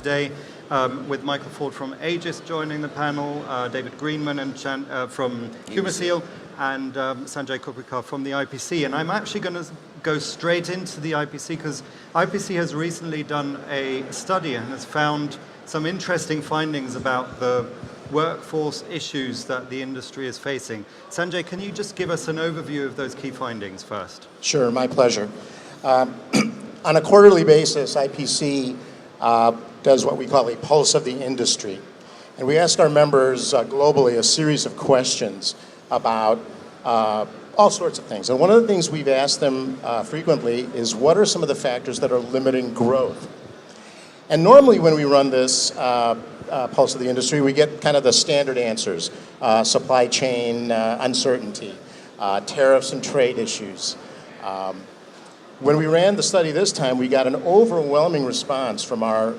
today, with Michael Ford from Aegis joining the panel, David Greenman and from Humaseal, and Sanjay Kupikar from the IPC. And I'm actually going to go straight into the IPC because IPC has recently done a study and has found some interesting findings about the workforce issues that the industry is facing. Sanjay, can you just give us an overview of those key findings first? Sure, my pleasure. On a quarterly basis, IPC does what we call a pulse of the industry. And we ask our members globally a series of questions about all sorts of things. And one of the things we've asked them frequently is what are some of the factors that are limiting growth? And normally when we run this pulse of the industry, we get kind of the standard answers, supply chain uncertainty, tariffs and trade issues. When we ran the study this time, we got an overwhelming response from our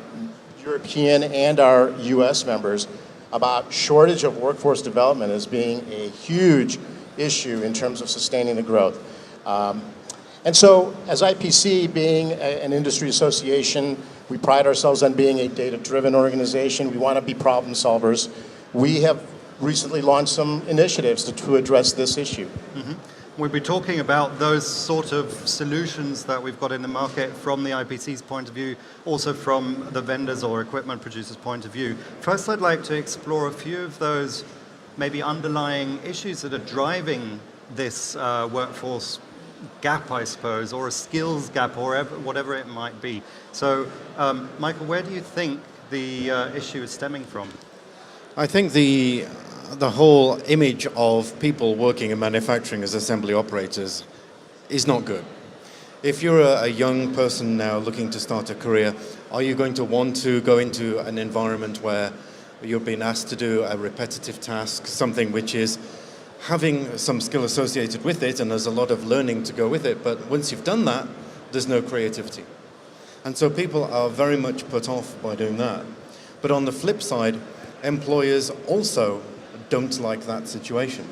European and our US members about shortage of workforce development as being a huge issue in terms of sustaining the growth. And so as IPC being an industry association, we pride ourselves on being a data-driven organization. We want to be problem solvers. We have recently launched some initiatives to address this issue. Mm-hmm. We'll be talking about those sort of solutions that we've got in the market from the IPC's point of view, also from the vendors or equipment producers' point of view. First, I'd like to explore a few of those maybe underlying issues that are driving this workforce gap, I suppose, or a skills gap, or whatever it might be. So, Michael, where do you think the issue is stemming from? I think the whole image of people working in manufacturing as assembly operators is not good. If you're a young person now looking to start a career, are you going to want to go into an environment where you're being asked to do a repetitive task, something which is having some skill associated with it, and there's a lot of learning to go with it, but once you've done that, there's no creativity. And so people are very much put off by doing that. But on the flip side, employers also don't like that situation,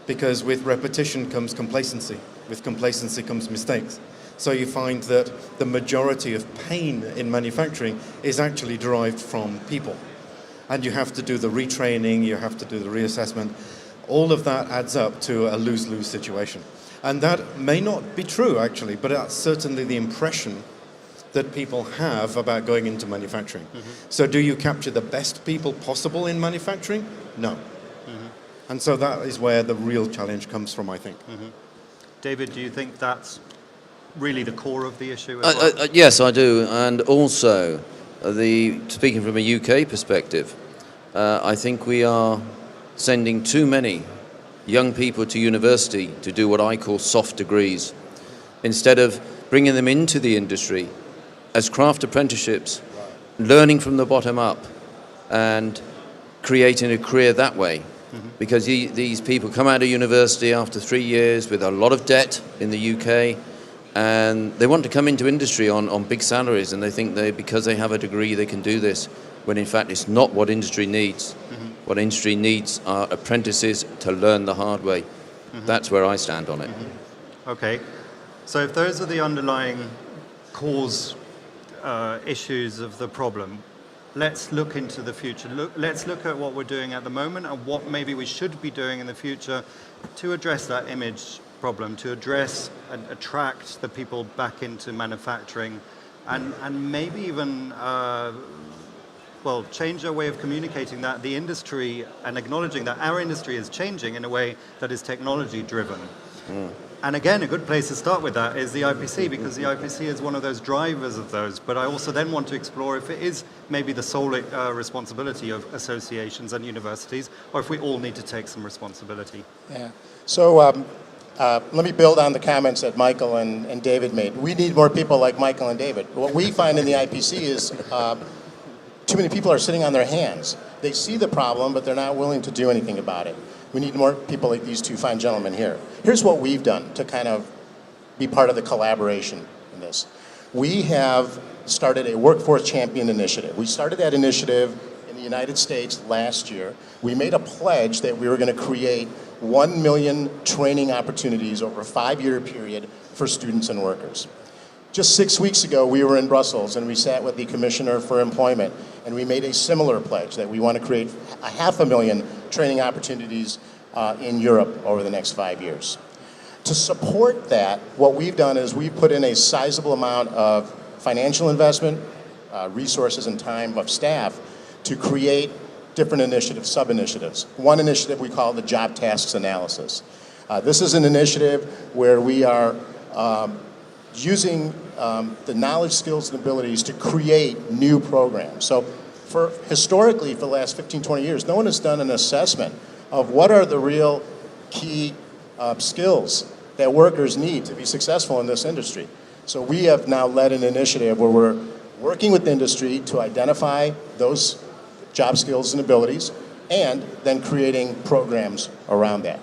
because with repetition comes complacency. With complacency comes mistakes. So you find that the majority of pain in manufacturing is actually derived from people. And you have to do the retraining, you have to do the reassessment. All of that adds up to a lose-lose situation. And that may not be true, actually, but that's certainly the impression that people have about going into manufacturing. Mm-hmm. So do you capture the best people possible in manufacturing? No. Mm-hmm. And so that is where the real challenge comes from, I think. Mm-hmm. David, do you think that's really the core of the issue? Yes, I do. And also, speaking from a UK perspective, I think we are sending too many young people to university to do what I call soft degrees, instead of bringing them into the industry as craft apprenticeships, learning from the bottom up and creating a career that way. Mm-hmm. Because these people come out of university after 3 years with a lot of debt in the UK, and they want to come into industry on big salaries, and they think because they have a degree they can do this, when in fact it's not what industry needs. Mm-hmm. What industry needs are apprentices to learn the hard way. Mm-hmm. That's where I stand on it. Mm-hmm. Okay, so if those are the underlying cause issues of the problem, let's look into the future. Let's look at what we're doing at the moment and what maybe we should be doing in the future to address that image problem, to address and attract the people back into manufacturing, and maybe even change our way of communicating that the industry, and acknowledging that our industry is changing in a way that is technology driven. Mm. And again, a good place to start with that is the IPC, because the IPC is one of those drivers of those. But I also then want to explore if it is maybe the sole responsibility of associations and universities, or if we all need to take some responsibility. Yeah. So let me build on the comments that Michael and David made. We need more people like Michael and David. What we find in the IPC is too many people are sitting on their hands. They see the problem, but they're not willing to do anything about it. We need more people like these two fine gentlemen here. Here's what we've done to kind of be part of the collaboration in this. We have started a Workforce Champion Initiative. We started that initiative in the United States last year. We made a pledge that we were going to create 1 million training opportunities over a 5-year period for students and workers. Just 6 weeks ago, we were in Brussels and we sat with the Commissioner for Employment and we made a similar pledge that we want to create 500,000 training opportunities in Europe over the next 5 years. To support that, what we've done is we've put in a sizable amount of financial investment, resources and time of staff to create different initiatives, sub-initiatives. One initiative we call the Job Tasks Analysis. This is an initiative where we are using the knowledge, skills, and abilities to create new programs. So historically, for the last 15, 20 years, no one has done an assessment of what are the real key skills that workers need to be successful in this industry. So we have now led an initiative where we're working with industry to identify those job skills and abilities and then creating programs around that.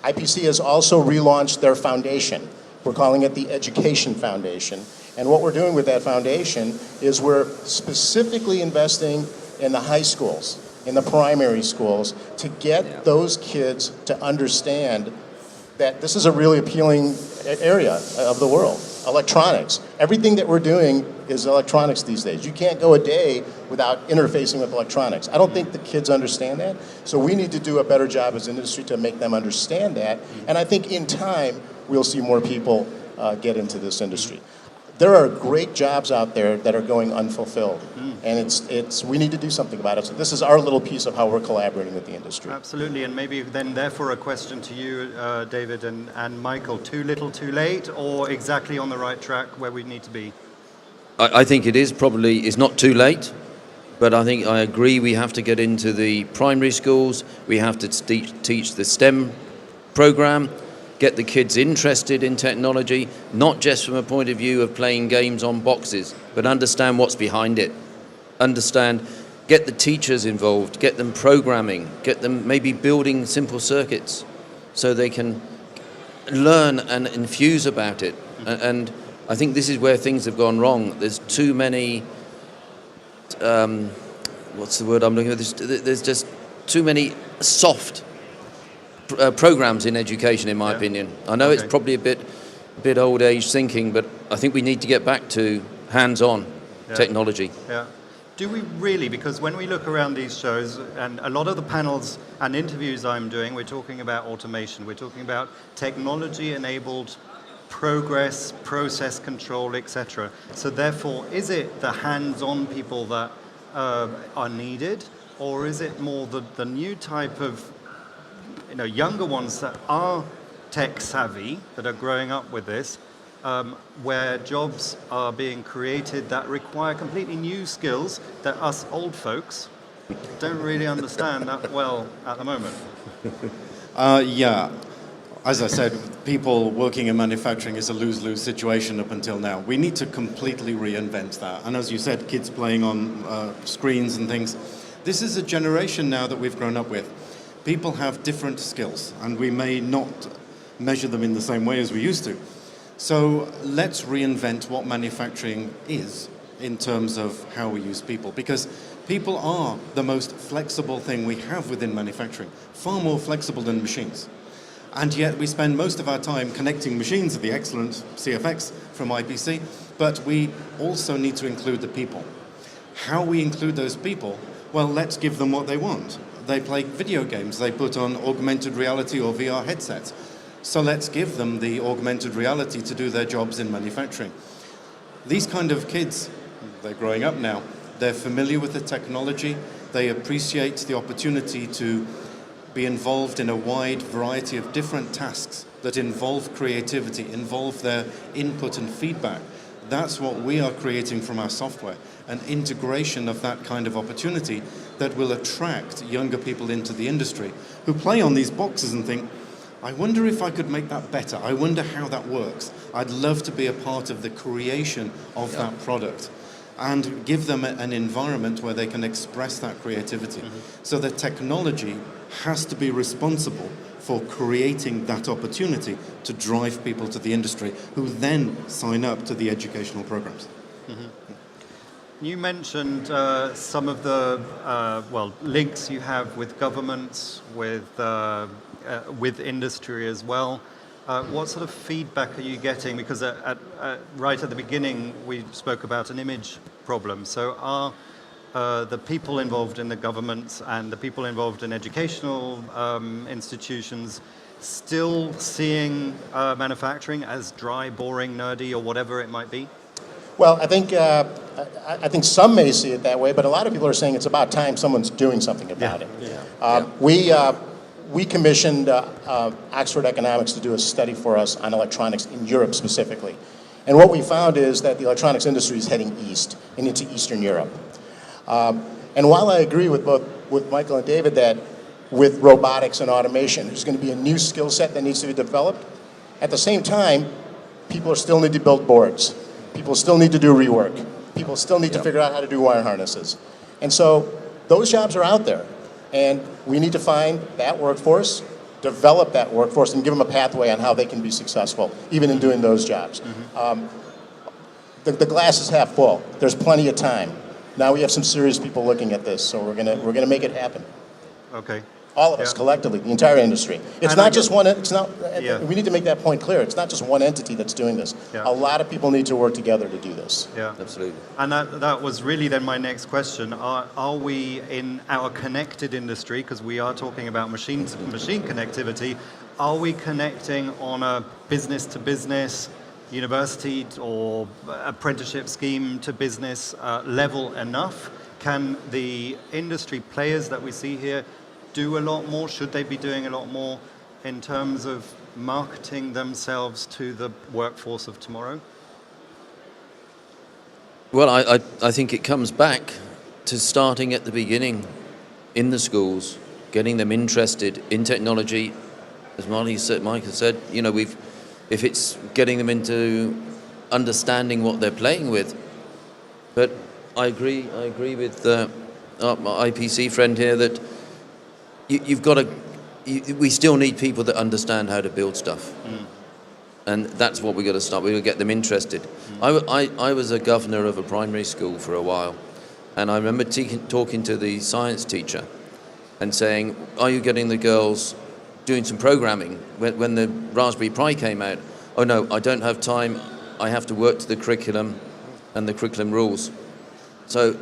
IPC has also relaunched their foundation. We're calling it the Education Foundation. And what we're doing with that foundation is we're specifically investing in the high schools, in the primary schools, to get those kids to understand that this is a really appealing area of the world. Electronics. Everything that we're doing is electronics these days. You can't go a day without interfacing with electronics. I don't think the kids understand that. So we need to do a better job as an industry to make them understand that. And I think in time, we'll see more people get into this industry. There are great jobs out there that are going unfulfilled, and it's we need to do something about it. So this is our little piece of how we're collaborating with the industry. Absolutely, and maybe then therefore a question to you, David and Michael, too little, too late, or exactly on the right track where we need to be? I think it's not too late, but I think I agree we have to get into the primary schools, we have to teach the STEM program, get the kids interested in technology, not just from a point of view of playing games on boxes, but understand what's behind it. Get the teachers involved, get them programming, get them maybe building simple circuits so they can learn and infuse about it. And I think this is where things have gone wrong. There's too many, what's the word I'm looking for? There's just too many soft programs in education, in my opinion. I know it's probably a bit old age thinking, but I think we need to get back to hands-on technology. Yeah. Do we really? Because when we look around these shows, and a lot of the panels and interviews I'm doing, we're talking about automation, we're talking about technology-enabled progress, process control, etc. So therefore, is it the hands-on people that are needed, or is it more the new type of younger ones that are tech savvy, that are growing up with this, where jobs are being created that require completely new skills that us old folks don't really understand that well at the moment? Yeah, as I said, people working in manufacturing is a lose-lose situation up until now. We need to completely reinvent that. And as you said, kids playing on screens and things. This is a generation now that we've grown up with. People have different skills, and we may not measure them in the same way as we used to. So let's reinvent what manufacturing is in terms of how we use people, because people are the most flexible thing we have within manufacturing, far more flexible than machines. And yet we spend most of our time connecting machines to the excellent CFX from IPC, but we also need to include the people. How we include those people? Well, let's give them what they want. They play video games, they put on augmented reality or VR headsets. So let's give them the augmented reality to do their jobs in manufacturing. These kind of kids, they're growing up now, they're familiar with the technology, they appreciate the opportunity to be involved in a wide variety of different tasks that involve creativity, involve their input and feedback. That's what we are creating from our software, an integration of that kind of opportunity that will attract younger people into the industry who play on these boxes and think, I wonder if I could make that better. I wonder how that works. I'd love to be a part of the creation of that product and give them an environment where they can express that creativity. So the technology has to be responsible for creating that opportunity to drive people to the industry who then sign up to the educational programs. You mentioned some of the links you have with governments, with industry as well. what sort of feedback are you getting? Because right at the beginning, we spoke about an image problem. So are the people involved in the government and the people involved in educational institutions still seeing manufacturing as dry, boring, nerdy, or whatever it might be? Well, I think some may see it that way, but a lot of people are saying it's about time someone's doing something about it. We commissioned Oxford Economics to do a study for us on electronics in Europe specifically. And what we found is that the electronics industry is heading east and into Eastern Europe. And while I agree with Michael and David that with robotics and automation, there's going to be a new skill set that needs to be developed, at the same time, people still need to build boards. People still need to do rework. People still need to figure out how to do wire harnesses. And so those jobs are out there. And we need to find that workforce, develop that workforce, and give them a pathway on how they can be successful, even in doing those jobs. The glass is half full. There's plenty of time. Now we have some serious people looking at this, so we're gonna make it happen. Okay. All of us collectively, the entire industry. It's not just one. It's not. We need to make that point clear. It's not just one entity that's doing this. A lot of people need to work together to do this. Yeah, absolutely. And that was really then my next question. Are we in our connected industry, because we are talking about machine connectivity, are we connecting on a business to business, university or apprenticeship scheme to business level enough? Can the industry players that we see here do a lot more? Should they be doing a lot more in terms of marketing themselves to the workforce of tomorrow? Well, I think it comes back to starting at the beginning in the schools, getting them interested in technology. As Mike has said, if it's getting them into understanding what they're playing with. But I agree with my IPC friend here that we still need people that understand how to build stuff. And that's what we've got to start. We've got to get them interested. I was a governor of a primary school for a while, and I remember talking to the science teacher and saying, are you getting the girls doing some programming? When the Raspberry Pi came out, oh no, I don't have time. I have to work to the curriculum and the curriculum rules. So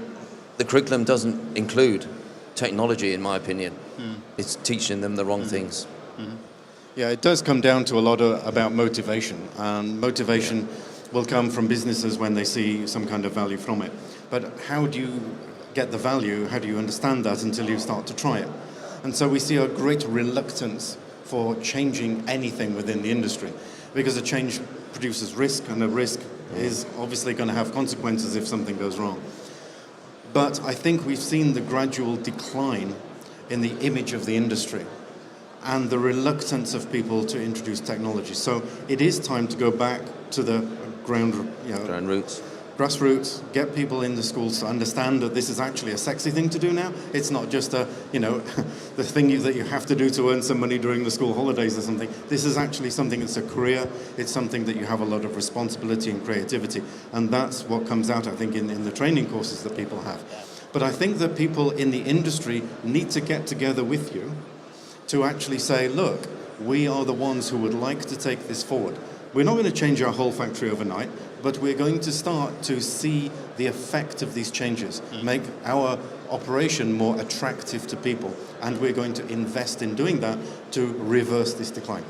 the curriculum doesn't include technology, in my opinion. It's teaching them the wrong things. Yeah, it does come down to a lot about motivation. And motivation will come from businesses when they see some kind of value from it. But how do you get the value? How do you understand that until you start to try it? And so we see a great reluctance for changing anything within the industry, because a change produces risk, and a risk is obviously going to have consequences if something goes wrong. But I think we've seen the gradual decline in the image of the industry and the reluctance of people to introduce technology. So it is time to go back to the ground roots. Grassroots, get people in the schools to understand that this is actually a sexy thing to do now. It's not just the thing that you have to do to earn some money during the school holidays or something. This is actually something that's a career. It's something that you have a lot of responsibility and creativity. And that's what comes out, I think, in the training courses that people have. But I think that people in the industry need to get together with you to actually say, look, we are the ones who would like to take this forward. We're not going to change our whole factory overnight, but we're going to start to see the effect of these changes, make our operation more attractive to people, and we're going to invest in doing that to reverse this decline.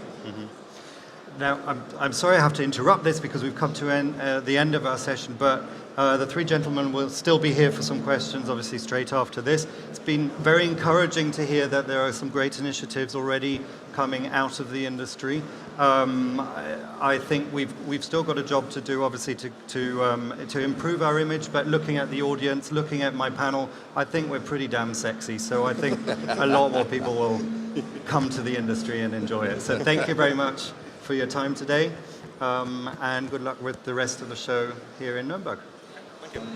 Now, I'm sorry I have to interrupt this because we've come to the end of our session, but the three gentlemen will still be here for some questions, obviously straight after this. It's been very encouraging to hear that there are some great initiatives already coming out of the industry. I think we've still got a job to do, obviously, to improve our image, but looking at the audience, looking at my panel, I think we're pretty damn sexy. So I think a lot more people will come to the industry and enjoy it. So thank you very much for your time today, and good luck with the rest of the show here in Nuremberg.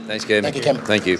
Thanks, Kim. Thank you, Kim. Thank you.